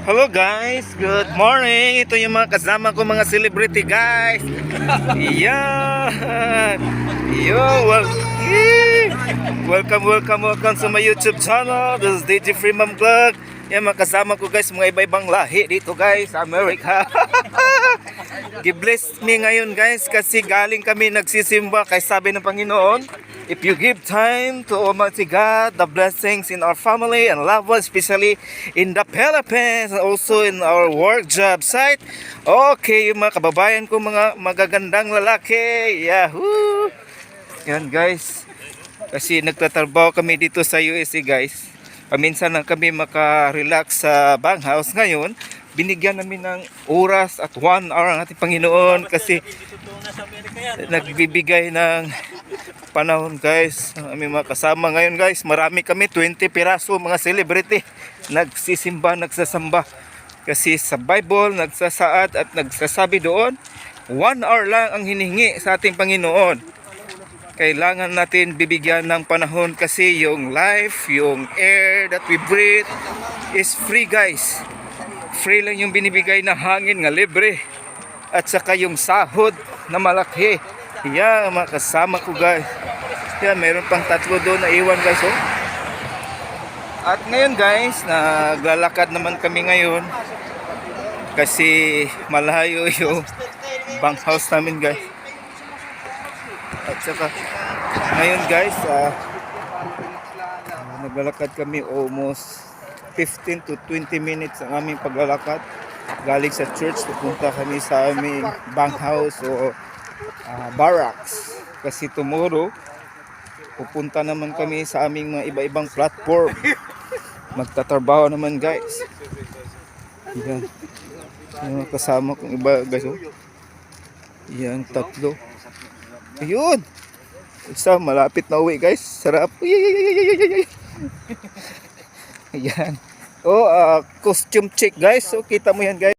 Hello guys, good morning. Ito yung mga kasama ko mga celebrity guys. Yan. Yo, welcome sa my YouTube channel. This is DJ Freeman Vlog. Yan mga kasama ko guys, mga iba-ibang lahi dito guys, America. Gi-bless me ngayon guys kasi galing kami nagsisimba kay sabi ng Panginoon, if you give time to Almighty God, the blessings in our family and loved ones, especially in the Philippines and also in our work job site. Okay, yung mga kababayan ko, mga magagandang lalaki. Yahoo! Yan guys. Kasi nagtatrabaho kami dito sa USA guys. Paminsan lang kami maka-relax sa banghouse. Ngayon, binigyan namin ng oras at 1 hour ang ating Panginoon kasi nagbibigay ng panahon guys. Aming mga kasama ngayon guys, marami kami, 20 piraso mga celebrity nagsisimba, nagsasamba kasi sa Bible nagsasaad at nagsasabi doon 1 hour lang ang hinihingi sa ating Panginoon. Kailangan natin bibigyan ng panahon kasi yung life, yung air that we breathe is free guys. Free lang yung binibigay na hangin nga libre at saka yung sahod na malaki. Yan mga kasama ko guys. Yan, meron pang 3 doon na iwan guys. Oh. At ngayon guys, naglalakad naman kami ngayon kasi malayo yung bunkhouse namin guys. At saka ngayon guys, naglalakad kami almost 15 to 20 minutes ang aming paglalakad. Galing sa church, pupunta kami sa aming bunkhouse o barracks. Kasi tomorrow, pupunta naman kami sa aming mga iba-ibang platform. Magtatrabaho naman guys. Yan. Yung kasama kong iba guys. Oh. Yan, 3. Ayun. Isa malapit na uwi guys. Sarap. Yan. Oh, costume check guys. So kita mo yan guys.